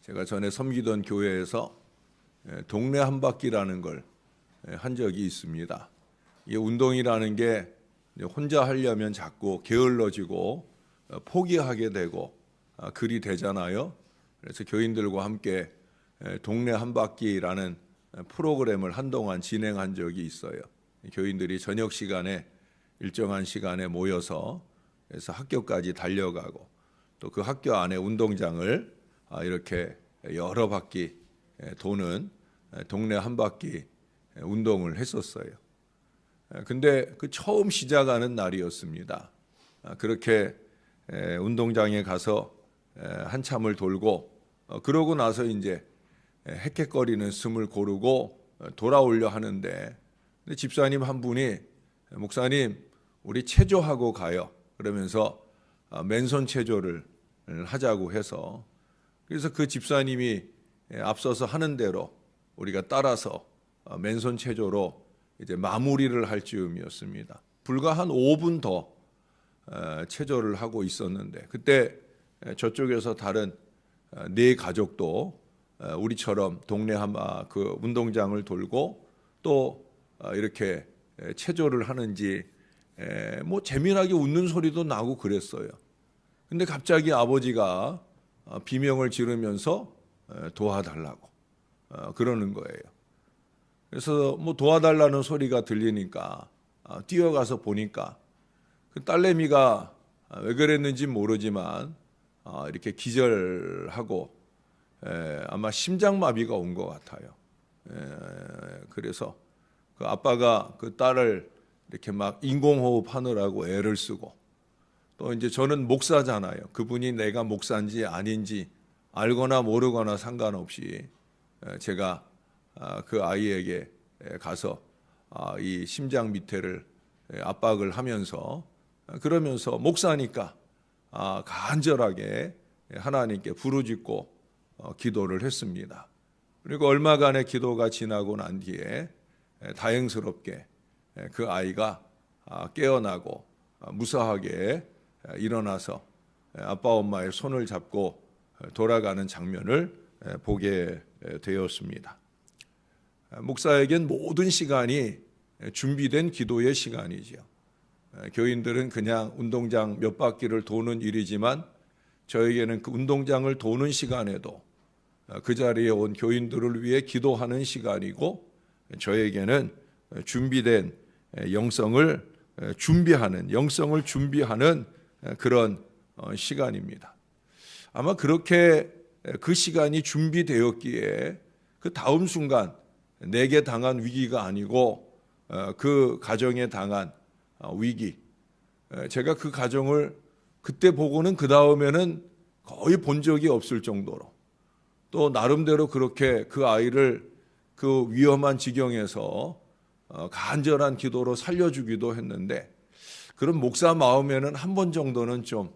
제가 전에 섬기던 교회에서 동네 한 바퀴라는 걸 한 적이 있습니다. 이 운동이라는 게 혼자 하려면 자꾸 게을러지고 포기하게 되고 그리 되잖아요. 그래서 교인들과 함께 동네 한 바퀴라는 프로그램을 한동안 진행한 적이 있어요. 교인들이 저녁 시간에 일정한 시간에 모여서 그래서 학교까지 달려가고 또 그 학교 안에 운동장을 이렇게 여러 바퀴 도는 동네 한 바퀴 운동을 했었어요. 근데 그 처음 시작하는 날이었습니다. 그렇게 운동장에 가서 한참을 돌고 그러고 나서 이제 헥헥거리는 숨을 고르고 돌아오려 하는데 집사님 한 분이 목사님 우리 체조하고 가요. 그러면서 맨손 체조를 하자고 해서 그래서 그 집사님이 앞서서 하는 대로 우리가 따라서 맨손 체조로 이제 마무리를 할 즈음이었습니다. 불과 한 5분 더 체조를 하고 있었는데 그때 저쪽에서 다른 네 가족도 우리처럼 동네 그 운동장을 돌고 또 이렇게 체조를 하는지 뭐 재미나게 웃는 소리도 나고 그랬어요. 근데 갑자기 아버지가 비명을 지르면서 도와달라고 그러는 거예요. 그래서 뭐 도와달라는 소리가 들리니까 뛰어가서 보니까 그 딸내미가 왜 그랬는지 모르지만 이렇게 기절하고 아마 심장마비가 온 것 같아요. 그래서 그 아빠가 그 딸을 이렇게 막 인공호흡 하느라고 애를 쓰고 또 이제 저는 목사잖아요. 그분이 내가 목사인지 아닌지 알거나 모르거나 상관없이 제가 그 아이에게 가서 이 심장 밑에를 압박을 하면서 그러면서 목사니까 간절하게 하나님께 부르짖고 기도를 했습니다. 그리고 얼마간의 기도가 지나고 난 뒤에 다행스럽게 그 아이가 깨어나고 무사하게 일어나서 아빠 엄마의 손을 잡고 돌아가는 장면을 보게 되었습니다. 목사에겐 모든 시간이 준비된 기도의 시간이죠. 교인들은 그냥 운동장 몇 바퀴를 도는 일이지만 저에게는 그 운동장을 도는 시간에도 그 자리에 온 교인들을 위해 기도하는 시간이고 저에게는 준비된 영성을 준비하는 그런 시간입니다. 아마 그렇게 그 시간이 준비되었기에 그 다음 순간 내게 당한 위기가 아니고 그 가정에 당한 위기, 제가 그 가정을 그때 보고는 그 다음에는 거의 본 적이 없을 정도로 또 나름대로 그렇게 그 아이를 그 위험한 지경에서 간절한 기도로 살려주기도 했는데 그런 목사 마음에는 한 번 정도는 좀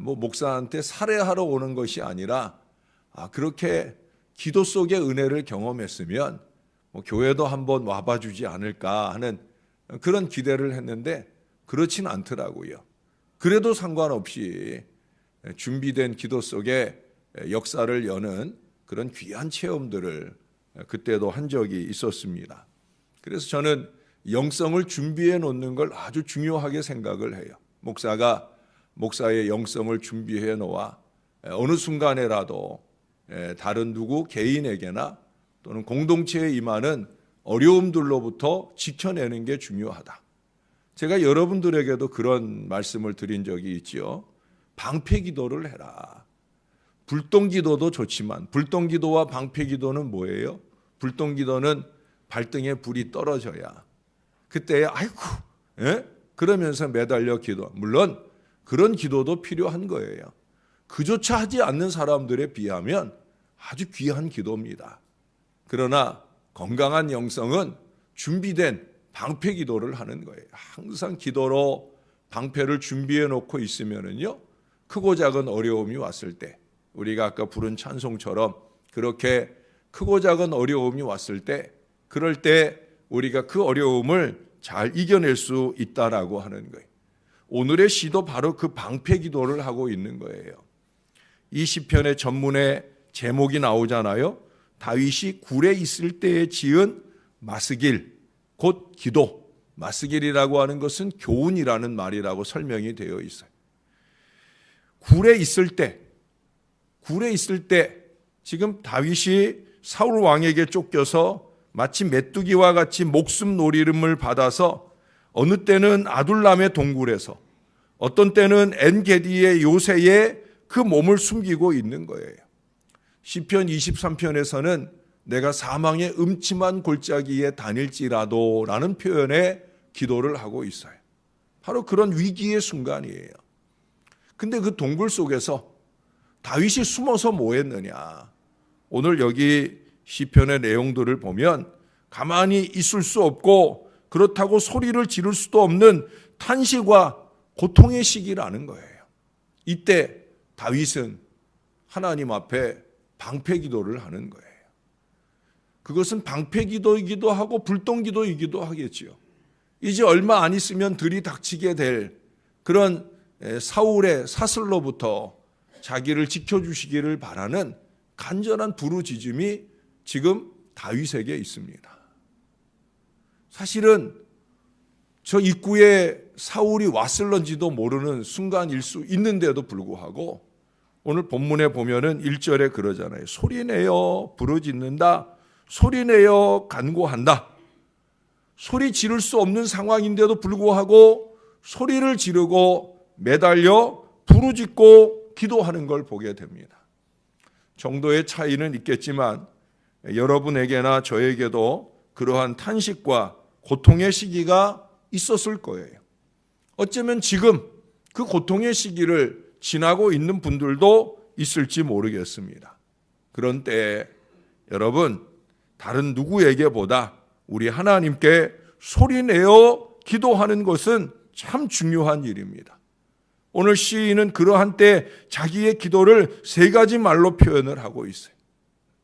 뭐 목사한테 살해하러 오는 것이 아니라 그렇게 기도 속의 은혜를 경험했으면 뭐 교회도 한번 와봐주지 않을까 하는 그런 기대를 했는데 그렇진 않더라고요. 그래도 상관없이 준비된 기도 속에 역사를 여는 그런 귀한 체험들을 그때도 한 적이 있었습니다. 그래서 저는 영성을 준비해 놓는 걸 아주 중요하게 생각을 해요. 목사가 목사의 영성을 준비해 놓아 어느 순간에라도 다른 누구 개인에게나 또는 공동체에 임하는 어려움들로부터 지켜내는 게 중요하다. 제가 여러분들에게도 그런 말씀을 드린 적이 있지요. 방패기도를 해라. 불똥기도도 좋지만 불똥기도와 방패기도는 뭐예요? 불똥기도는 발등에 불이 떨어져야 그때 아이고 그러면서 매달려 기도. 물론 그런 기도도 필요한 거예요. 그조차 하지 않는 사람들에 비하면 아주 귀한 기도입니다. 그러나 건강한 영성은 준비된 방패기도를 하는 거예요. 항상 기도로 방패를 준비해 놓고 있으면은요, 크고 작은 어려움이 왔을 때 우리가 아까 부른 찬송처럼 그렇게 크고 작은 어려움이 왔을 때 그럴 때 우리가 그 어려움을 잘 이겨낼 수 있다라고 하는 거예요. 오늘의 시도 바로 그 방패 기도를 하고 있는 거예요. 이 시편의 전문의 제목이 나오잖아요. 다윗이 굴에 있을 때에 지은 마스길, 곧 기도. 마스길이라고 하는 것은 교훈이라는 말이라고 설명이 되어 있어요. 굴에 있을 때 지금 다윗이 사울 왕에게 쫓겨서 마치 메뚜기와 같이 목숨 노리름을 받아서 어느 때는 아둘람의 동굴에서 어떤 때는 엔게디의 요새에 그 몸을 숨기고 있는 거예요. 시편 23편에서는 내가 사망의 음침한 골짜기에 다닐지라도 라는 표현의 기도를 하고 있어요. 바로 그런 위기의 순간이에요. 근데 그 동굴 속에서 다윗이 숨어서 뭐 했느냐? 오늘 여기 시편의 내용들을 보면 가만히 있을 수 없고 그렇다고 소리를 지를 수도 없는 탄식과 고통의 시기라는 거예요. 이때 다윗은 하나님 앞에 방패기도를 하는 거예요. 그것은 방패기도이기도 하고 불똥기도이기도 하겠지요. 이제 얼마 안 있으면 들이닥치게 될 그런 사울의 사슬로부터 자기를 지켜주시기를 바라는 간절한 부르짖음이 지금 다윗에게 있습니다. 사실은 저 입구에 사울이 왔을런지도 모르는 순간일 수 있는데도 불구하고 오늘 본문에 보면은 1절에 그러잖아요. 소리내어 부르짖는다. 소리내어 간구한다. 소리 지를 수 없는 상황인데도 불구하고 소리를 지르고 매달려 부르짖고 기도하는 걸 보게 됩니다. 정도의 차이는 있겠지만 여러분에게나 저에게도 그러한 탄식과 고통의 시기가 있었을 거예요. 어쩌면 지금 그 고통의 시기를 지나고 있는 분들도 있을지 모르겠습니다. 그런 때에 여러분 다른 누구에게보다 우리 하나님께 소리내어 기도하는 것은 참 중요한 일입니다. 오늘 시인은 그러한 때 자기의 기도를 세 가지 말로 표현을 하고 있어요.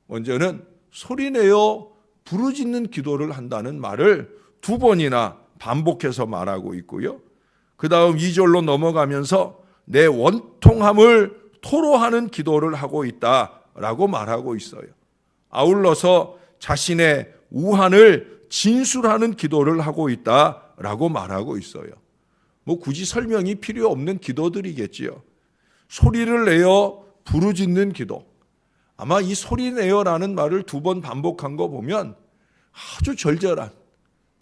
먼저는 소리내어 부르짖는 기도를 한다는 말을 두 번이나 반복해서 말하고 있고요. 그 다음 2절로 넘어가면서 내 원통함을 토로하는 기도를 하고 있다라고 말하고 있어요. 아울러서 자신의 우한을 진술하는 기도를 하고 있다라고 말하고 있어요. 뭐 굳이 설명이 필요 없는 기도들이겠지요. 소리를 내어 부르짖는 기도. 아마 이 소리내어라는 말을 두 번 반복한 거 보면 아주 절절한,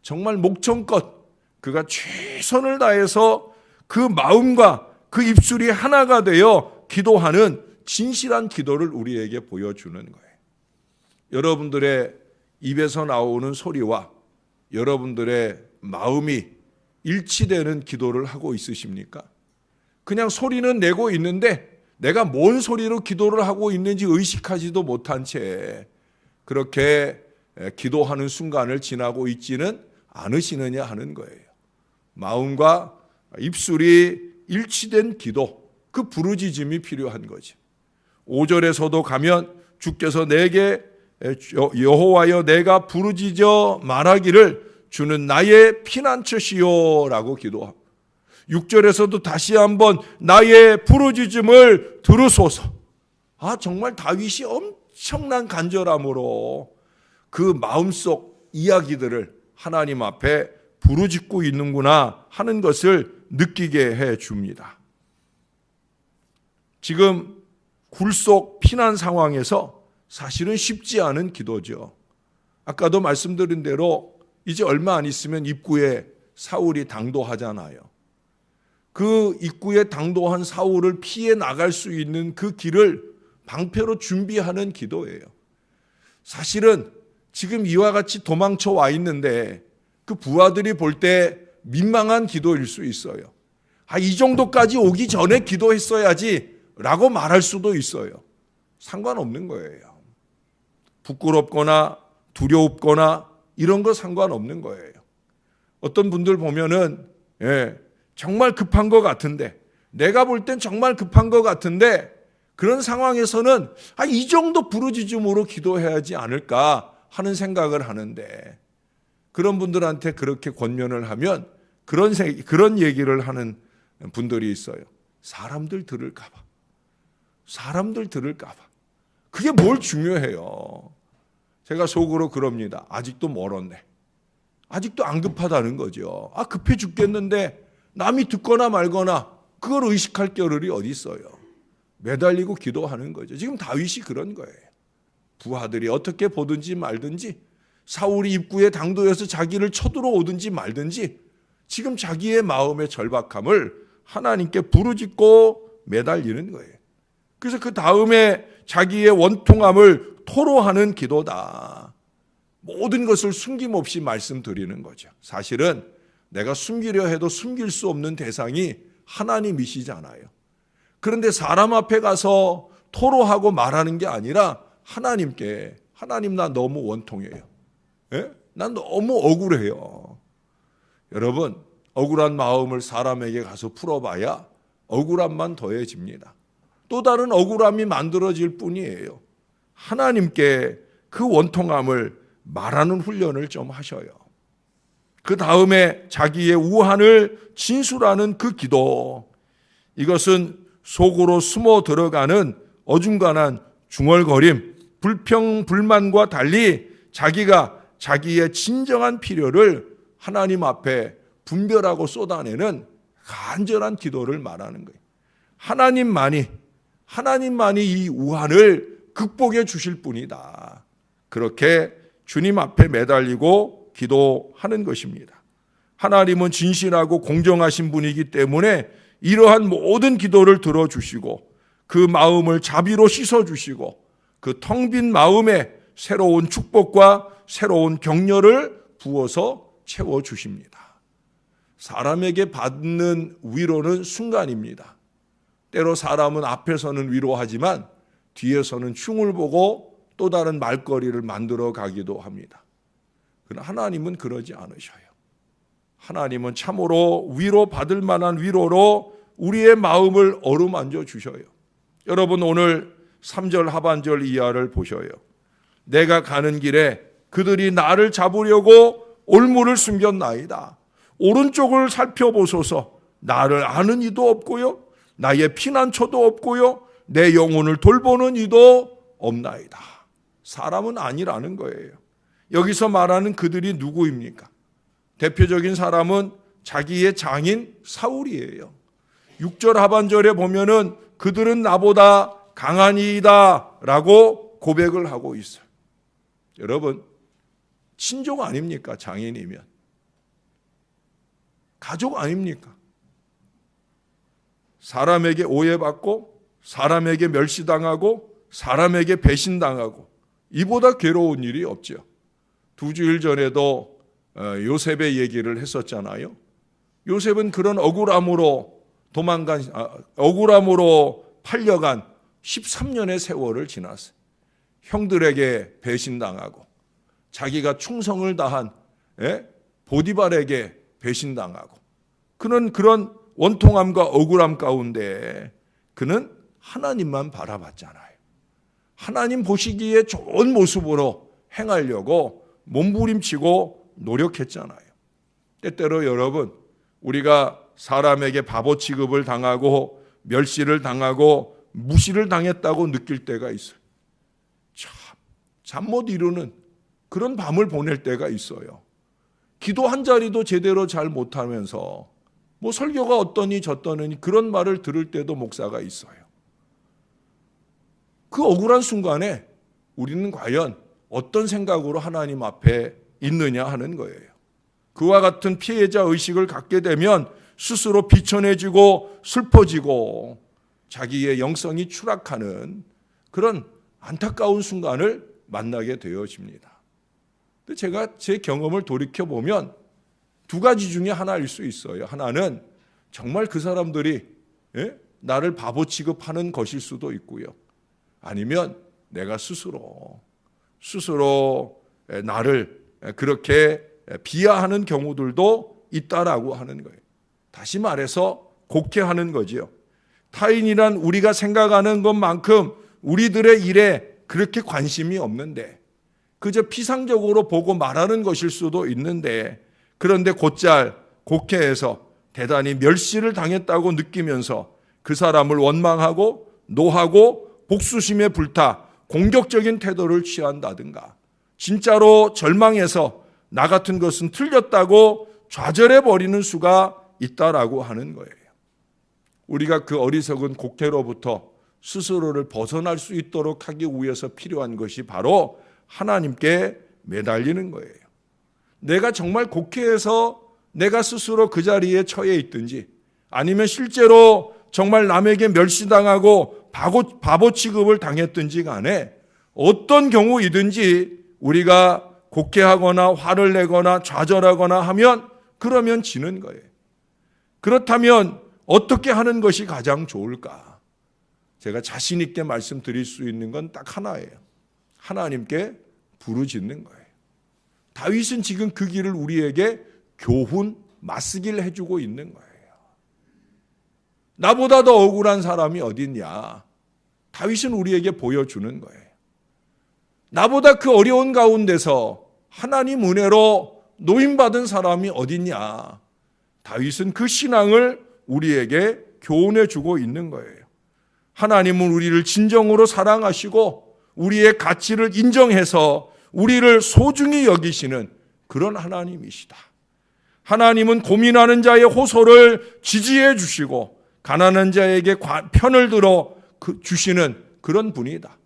정말 목청껏 그가 최선을 다해서 그 마음과 그 입술이 하나가 되어 기도하는 진실한 기도를 우리에게 보여주는 거예요. 여러분들의 입에서 나오는 소리와 여러분들의 마음이 일치되는 기도를 하고 있으십니까? 그냥 소리는 내고 있는데 내가 뭔 소리로 기도를 하고 있는지 의식하지도 못한 채 그렇게 기도하는 순간을 지나고 있지는 않으시느냐 하는 거예요. 마음과 입술이 일치된 기도, 그 부르짖음이 필요한 거죠. 5절에서도 가면 주께서 내게 여호와여 내가 부르짖어 말하기를 주는 나의 피난처시오 라고 기도하고 6절에서도 다시 한번 나의 부르짖음을 들으소서. 정말 다윗이 엄청난 간절함으로 그 마음속 이야기들을 하나님 앞에 부르짖고 있는구나 하는 것을 느끼게 해 줍니다. 지금 굴속 피난 상황에서 사실은 쉽지 않은 기도죠. 아까도 말씀드린 대로 이제 얼마 안 있으면 입구에 사울이 당도하잖아요. 그 입구에 당도한 사울을 피해 나갈 수 있는 그 길을 방패로 준비하는 기도예요. 사실은 지금 이와 같이 도망쳐 와 있는데 그 부하들이 볼 때 민망한 기도일 수 있어요. 이 정도까지 오기 전에 기도했어야지 라고 말할 수도 있어요. 상관없는 거예요. 부끄럽거나 두렵거나 이런 거 상관없는 거예요. 어떤 분들 보면은 정말 급한 것 같은데 내가 볼 땐 정말 급한 것 같은데 그런 상황에서는 이 정도 부르짖음으로 기도해야지 않을까 하는 생각을 하는데 그런 분들한테 그렇게 권면을 하면 그런 얘기를 하는 분들이 있어요. 사람들 들을까 봐. 그게 뭘 중요해요. 제가 속으로 그럽니다. 아직도 멀었네. 아직도 안 급하다는 거죠. 급해 죽겠는데 남이 듣거나 말거나 그걸 의식할 겨를이 어디 있어요. 매달리고 기도하는 거죠. 지금 다윗이 그런 거예요. 부하들이 어떻게 보든지 말든지, 사울이 입구에 당도해서 자기를 쳐들어오든지 말든지, 지금 자기의 마음의 절박함을 하나님께 부르짖고 매달리는 거예요. 그래서 그 다음에 자기의 원통함을 토로하는 기도다. 모든 것을 숨김없이 말씀드리는 거죠. 사실은 내가 숨기려 해도 숨길 수 없는 대상이 하나님이시잖아요. 그런데 사람 앞에 가서 토로하고 말하는 게 아니라 하나님께, 하나님 나 너무 원통해요. 예? 난 너무 억울해요. 여러분, 억울한 마음을 사람에게 가서 풀어봐야 억울함만 더해집니다. 또 다른 억울함이 만들어질 뿐이에요. 하나님께 그 원통함을 말하는 훈련을 좀 하셔요. 그 다음에 자기의 우한을 진술하는 그 기도, 이것은 속으로 숨어 들어가는 어중간한 중얼거림, 불평, 불만과 달리 자기가 자기의 진정한 필요를 하나님 앞에 분별하고 쏟아내는 간절한 기도를 말하는 거예요. 하나님만이 이 우한을 극복해 주실 분이다. 그렇게 주님 앞에 매달리고 기도하는 것입니다. 하나님은 진실하고 공정하신 분이기 때문에 이러한 모든 기도를 들어주시고 그 마음을 자비로 씻어주시고 그 텅 빈 마음에 새로운 축복과 새로운 격려를 부어서 채워주십니다. 사람에게 받는 위로는 순간입니다. 때로 사람은 앞에서는 위로하지만 뒤에서는 흉을 보고 또 다른 말거리를 만들어 가기도 합니다. 그러나 하나님은 그러지 않으셔요. 하나님은 참으로 위로받을 만한 위로로 우리의 마음을 어루만져 주셔요. 여러분, 오늘 3절 하반절 이하를 보셔요. 내가 가는 길에 그들이 나를 잡으려고 올무를 숨겼나이다. 오른쪽을 살펴보소서. 나를 아는 이도 없고요, 나의 피난처도 없고요, 내 영혼을 돌보는 이도 없나이다. 사람은 아니라는 거예요. 여기서 말하는 그들이 누구입니까? 대표적인 사람은 자기의 장인 사울이에요. 6절 하반절에 보면은 그들은 나보다 강하니이다 라고 고백을 하고 있어요. 여러분, 친족 아닙니까? 장인이면. 가족 아닙니까? 사람에게 오해받고 사람에게 멸시당하고 사람에게 배신당하고 이보다 괴로운 일이 없죠. 2주일 전에도 요셉의 얘기를 했었잖아요. 요셉은 그런 억울함으로 팔려간 13년의 세월을 지났어요. 형들에게 배신당하고 자기가 충성을 다한 보디발에게 배신당하고 그는 그런 원통함과 억울함 가운데 그는 하나님만 바라봤잖아요. 하나님 보시기에 좋은 모습으로 행하려고 몸부림치고 노력했잖아요. 때때로 여러분, 우리가 사람에게 바보 취급을 당하고 멸시를 당하고 무시를 당했다고 느낄 때가 있어요. 잠 못 이루는 그런 밤을 보낼 때가 있어요. 기도 한 자리도 제대로 잘 못하면서 뭐 설교가 어떠니 저떠니 그런 말을 들을 때도 목사가 있어요. 그 억울한 순간에 우리는 과연 어떤 생각으로 하나님 앞에 있느냐 하는 거예요. 그와 같은 피해자 의식을 갖게 되면 스스로 비천해지고 슬퍼지고 자기의 영성이 추락하는 그런 안타까운 순간을 만나게 되어집니다. 근데 제가 제 경험을 돌이켜보면 두 가지 중에 하나일 수 있어요. 하나는 정말 그 사람들이 나를 바보 취급하는 것일 수도 있고요. 아니면 내가 스스로 나를 그렇게 비하하는 경우들도 있다라고 하는 거예요. 다시 말해서 곡해하는 거지요. 타인이란 우리가 생각하는 것만큼 우리들의 일에 그렇게 관심이 없는데 그저 피상적으로 보고 말하는 것일 수도 있는데 그런데 곧잘 곡해해서 대단히 멸시를 당했다고 느끼면서 그 사람을 원망하고 노하고 복수심에 불타 공격적인 태도를 취한다든가 진짜로 절망해서 나 같은 것은 틀렸다고 좌절해버리는 수가 있다라고 하는 거예요. 우리가 그 어리석은 곡해로부터 스스로를 벗어날 수 있도록 하기 위해서 필요한 것이 바로 하나님께 매달리는 거예요. 내가 정말 곡해해서 내가 스스로 그 자리에 처해 있든지 아니면 실제로 정말 남에게 멸시당하고 바보 취급을 당했든지 간에 어떤 경우이든지 우리가 곡해하거나 화를 내거나 좌절하거나 하면 그러면 지는 거예요. 그렇다면 어떻게 하는 것이 가장 좋을까? 제가 자신 있게 말씀드릴 수 있는 건 딱 하나예요. 하나님께 부르짖는 거예요. 다윗은 지금 그 길을 우리에게 교훈, 맞쓰기를 해주고 있는 거예요. 나보다 더 억울한 사람이 어딨냐? 다윗은 우리에게 보여주는 거예요. 나보다 그 어려운 가운데서 하나님 은혜로 노임받은 사람이 어딨냐? 다윗은 그 신앙을 우리에게 교훈해 주고 있는 거예요. 하나님은 우리를 진정으로 사랑하시고 우리의 가치를 인정해서 우리를 소중히 여기시는 그런 하나님이시다. 하나님은 고민하는 자의 호소를 지지해 주시고 가난한 자에게 편을 들어 주시는 그런 분이다.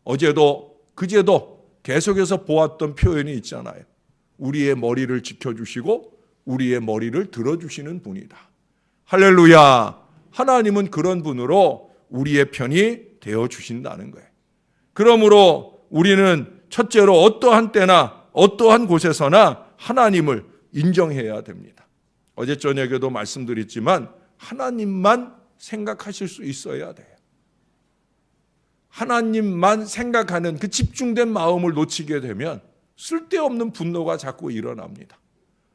어제도 그제도 계속해서 보았던 표현이 있잖아요. 우리의 머리를 지켜주시고 우리의 머리를 들어주시는 분이다. 할렐루야. 하나님은 그런 분으로 우리의 편이 되어주신다는 거예요. 그러므로 우리는 첫째로 어떠한 때나 어떠한 곳에서나 하나님을 인정해야 됩니다. 어제 저녁에도 말씀드렸지만 하나님만 생각하실 수 있어야 돼요. 하나님만 생각하는 그 집중된 마음을 놓치게 되면 쓸데없는 분노가 자꾸 일어납니다.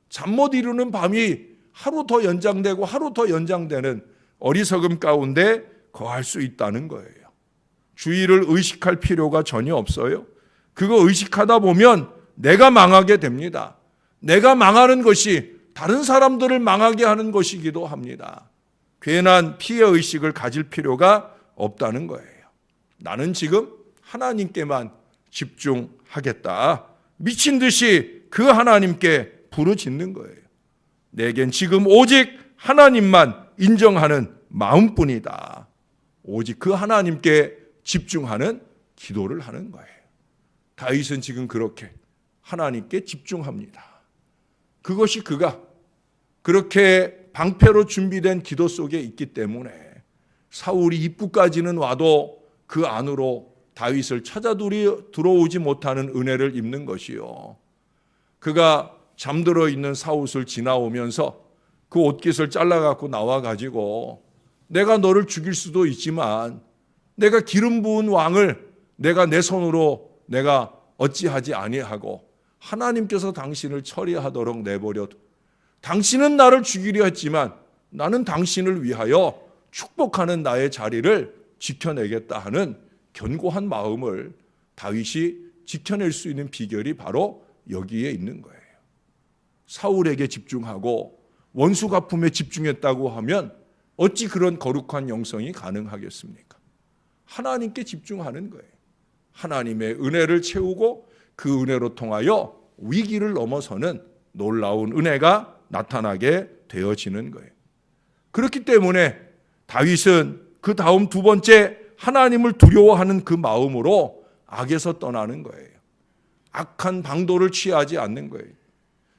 잠 못 이루는 밤이 하루 더 연장되고 하루 더 연장되는 어리석음 가운데 거할 수 있다는 거예요. 주의를 의식할 필요가 전혀 없어요. 그거 의식하다 보면 내가 망하게 됩니다. 내가 망하는 것이 다른 사람들을 망하게 하는 것이기도 합니다. 괜한 피해의식을 가질 필요가 없다는 거예요. 나는 지금 하나님께만 집중하겠다. 미친 듯이 그 하나님께 부르짖는 거예요. 내겐 지금 오직 하나님만 인정하는 마음뿐이다. 오직 그 하나님께 집중하는 기도를 하는 거예요. 다윗은 지금 그렇게 하나님께 집중합니다. 그것이 그가 그렇게 방패로 준비된 기도 속에 있기 때문에 사울이 입구까지는 와도 그 안으로 다윗을 찾아 들어오지 못하는 은혜를 입는 것이요. 그가 잠들어 있는 사울을 지나오면서 그 옷깃을 잘라갖고 나와가지고 내가 너를 죽일 수도 있지만 내가 기름 부은 왕을 내가 내 손으로 내가 어찌하지 아니하고 하나님께서 당신을 처리하도록 내버려 당신은 나를 죽이려 했지만 나는 당신을 위하여 축복하는 나의 자리를 지켜내겠다 하는 견고한 마음을 다윗이 지켜낼 수 있는 비결이 바로 여기에 있는 거예요. 사울에게 집중하고 원수 갚음에 집중했다고 하면 어찌 그런 거룩한 영성이 가능하겠습니까? 하나님께 집중하는 거예요. 하나님의 은혜를 채우고 그 은혜로 통하여 위기를 넘어서는 놀라운 은혜가 나타나게 되어지는 거예요. 그렇기 때문에 다윗은 그 다음 두 번째 하나님을 두려워하는 그 마음으로 악에서 떠나는 거예요. 악한 방도를 취하지 않는 거예요.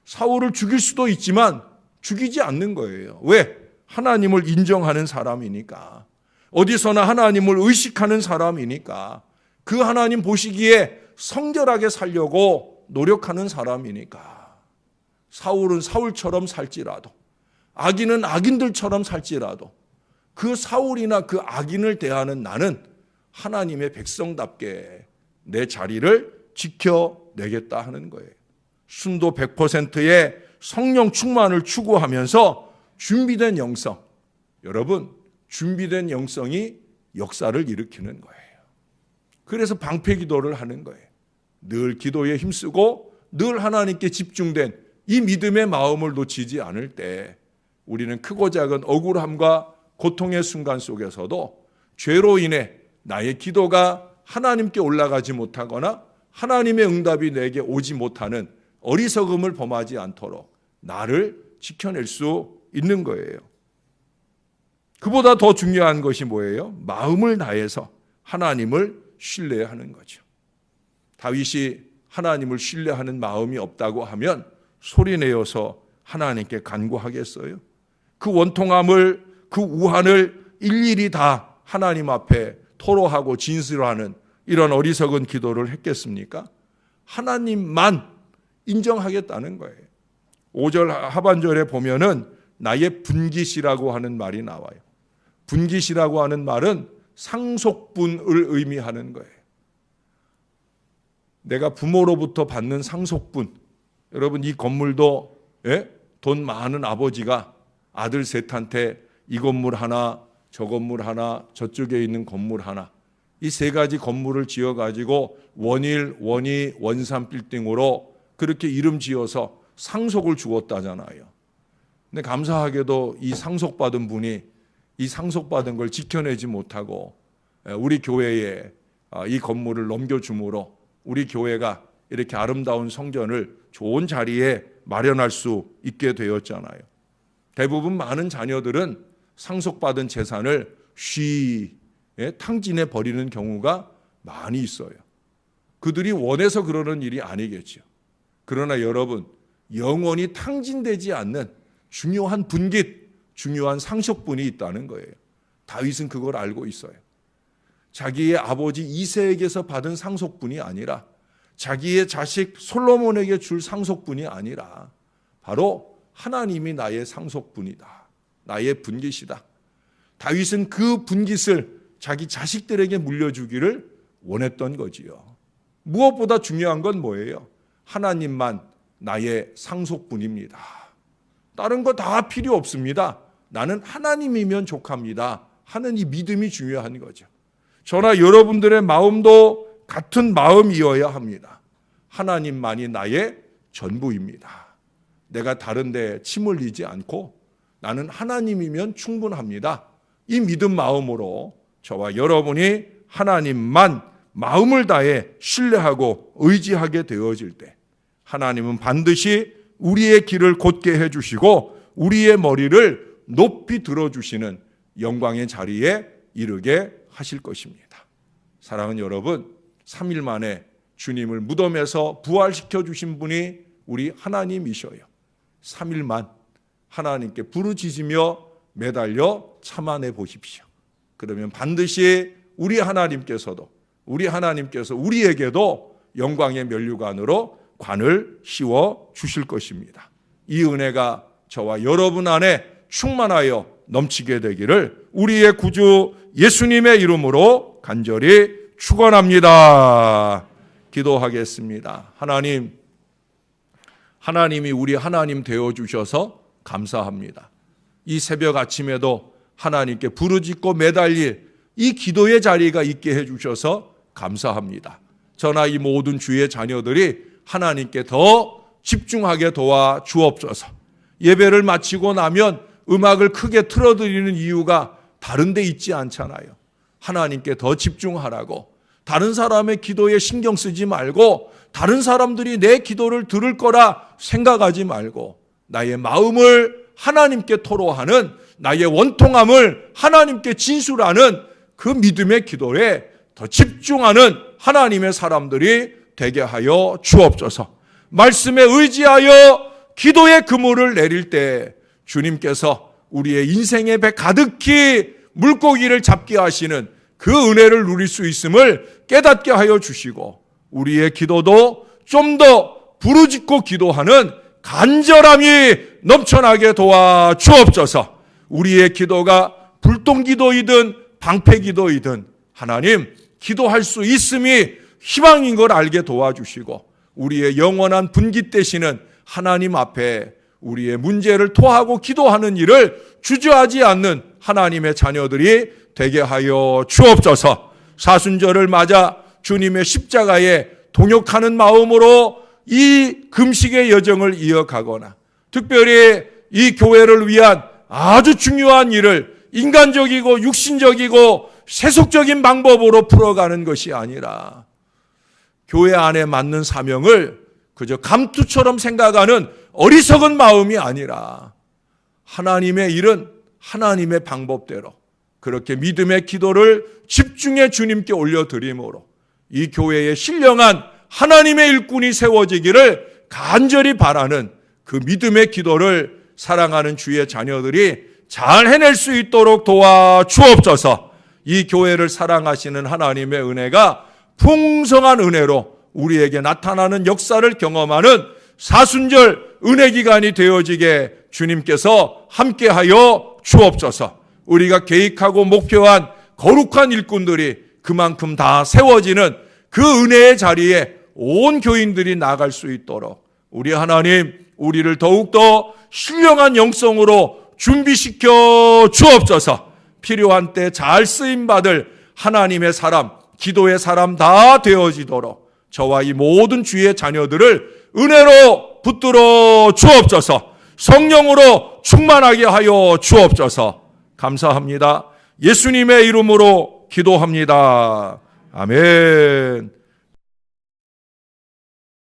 사울을 죽일 수도 있지만 죽이지 않는 거예요. 왜? 하나님을 인정하는 사람이니까. 어디서나 하나님을 의식하는 사람이니까. 그 하나님 보시기에 성결하게 살려고 노력하는 사람이니까. 사울은 사울처럼 살지라도, 악인은 악인들처럼 살지라도 그 사울이나 그 악인을 대하는 나는 하나님의 백성답게 내 자리를 지켜내겠다 하는 거예요. 순도 100%의 성령 충만을 추구하면서 준비된 영성, 여러분 준비된 영성이 역사를 일으키는 거예요. 그래서 방패 기도를 하는 거예요. 늘 기도에 힘쓰고 늘 하나님께 집중된 이 믿음의 마음을 놓치지 않을 때 우리는 크고 작은 억울함과 고통의 순간 속에서도 죄로 인해 나의 기도가 하나님께 올라가지 못하거나 하나님의 응답이 내게 오지 못하는 어리석음을 범하지 않도록 나를 지켜낼 수 있는 거예요. 그보다 더 중요한 것이 뭐예요? 마음을 다해서 하나님을 신뢰하는 거죠. 다윗이 하나님을 신뢰하는 마음이 없다고 하면 소리내어서 하나님께 간구하겠어요? 그 원통함을, 그 우한을 일일이 다 하나님 앞에 토로하고 진술하는 이런 어리석은 기도를 했겠습니까? 하나님만 인정하겠다는 거예요. 5절 하반절에 보면은 나의 분깃이라고 하는 말이 나와요. 분깃이라고 하는 말은 상속분을 의미하는 거예요. 내가 부모로부터 받는 상속분. 여러분, 이 건물도 돈 많은 아버지가 아들 셋한테 이 건물 하나, 저 건물 하나, 저쪽에 있는 건물 하나, 이 세 가지 건물을 지어가지고 원일, 원이, 원산 빌딩으로 그렇게 이름 지어서 상속을 주었다잖아요. 근데 감사하게도 이 상속받은 분이 이 상속받은 걸 지켜내지 못하고 우리 교회에 이 건물을 넘겨줌으로 우리 교회가 이렇게 아름다운 성전을 좋은 자리에 마련할 수 있게 되었잖아요. 대부분 많은 자녀들은 상속받은 재산을 탕진해 버리는 경우가 많이 있어요. 그들이 원해서 그러는 일이 아니겠죠. 그러나 여러분, 영원히 탕진되지 않는 중요한 분깃, 중요한 상속분이 있다는 거예요. 다윗은 그걸 알고 있어요. 자기의 아버지 이새에게서 받은 상속분이 아니라 자기의 자식 솔로몬에게 줄 상속분이 아니라 바로 하나님이 나의 상속분이다. 나의 분깃이다. 다윗은 그 분깃을 자기 자식들에게 물려주기를 원했던 거지요. 무엇보다 중요한 건 뭐예요? 하나님만 나의 상속분입니다. 다른 거 다 필요 없습니다. 나는 하나님이면 족합니다 하는 이 믿음이 중요한 거죠. 저나 여러분들의 마음도 같은 마음이어야 합니다. 하나님만이 나의 전부입니다. 내가 다른 데 침 흘리지 않고 나는 하나님이면 충분합니다. 이 믿음 마음으로 저와 여러분이 하나님만 마음을 다해 신뢰하고 의지하게 되어질 때 하나님은 반드시 우리의 길을 곧게 해주시고 우리의 머리를 높이 들어주시는 영광의 자리에 이르게 하실 것입니다. 사랑하는 여러분, 3일 만에 주님을 무덤에서 부활시켜 주신 분이 우리 하나님이셔요. 3일만 하나님께 부르짖으며 매달려 참아내 보십시오. 그러면 반드시 우리 하나님께서 우리에게도 영광의 면류관으로 관을 씌워 주실 것입니다. 이 은혜가 저와 여러분 안에 충만하여 넘치게 되기를 우리의 구주 예수님의 이름으로 간절히 축원합니다. 기도하겠습니다. 하나님이 우리 하나님 되어 주셔서 감사합니다. 이 새벽 아침에도 하나님께 부르짖고 매달릴 이 기도의 자리가 있게 해주셔서 감사합니다. 저나 이 모든 주의 자녀들이 하나님께 더 집중하게 도와 주옵소서. 예배를 마치고 나면 음악을 크게 틀어드리는 이유가 다른 데 있지 않잖아요. 하나님께 더 집중하라고, 다른 사람의 기도에 신경 쓰지 말고 다른 사람들이 내 기도를 들을 거라 생각하지 말고 나의 마음을 하나님께 토로하는, 나의 원통함을 하나님께 진술하는 그 믿음의 기도에 더 집중하는 하나님의 사람들이 되게 하여 주옵소서. 말씀에 의지하여 기도의 그물을 내릴 때 주님께서 우리의 인생의 배 가득히 물고기를 잡게 하시는 그 은혜를 누릴 수 있음을 깨닫게 하여 주시고, 우리의 기도도 좀 더 부르짖고 기도하는 간절함이 넘쳐나게 도와 주옵소서. 우리의 기도가 불똥기도이든 방패기도이든 하나님 기도할 수 있음이 희망인 걸 알게 도와주시고, 우리의 영원한 분깃 되시는 하나님 앞에 우리의 문제를 토하고 기도하는 일을 주저하지 않는 하나님의 자녀들이 되게 하여 주옵소서. 사순절을 맞아 주님의 십자가에 동역하는 마음으로 이 금식의 여정을 이어가거나, 특별히 이 교회를 위한 아주 중요한 일을 인간적이고 육신적이고 세속적인 방법으로 풀어가는 것이 아니라 교회 안에 맞는 사명을 그저 감투처럼 생각하는 어리석은 마음이 아니라 하나님의 일은 하나님의 방법대로 그렇게 믿음의 기도를 집중해 주님께 올려드림으로 이 교회에 신령한 하나님의 일꾼이 세워지기를 간절히 바라는 그 믿음의 기도를 사랑하는 주의 자녀들이 잘 해낼 수 있도록 도와주옵소서. 이 교회를 사랑하시는 하나님의 은혜가 풍성한 은혜로 우리에게 나타나는 역사를 경험하는 사순절 은혜 기간이 되어지게 주님께서 함께하여 주옵소서. 우리가 계획하고 목표한 거룩한 일꾼들이 그만큼 다 세워지는 그 은혜의 자리에 온 교인들이 나갈 수 있도록 우리 하나님, 우리를 더욱더 신령한 영성으로 준비시켜 주옵소서. 필요한 때 잘 쓰임받을 하나님의 사람, 기도의 사람 다 되어지도록 저와 이 모든 주의 자녀들을 은혜로 붙들어 주옵소서. 성령으로 충만하게 하여 주옵소서. 감사합니다. 예수님의 이름으로 기도합니다. 아멘.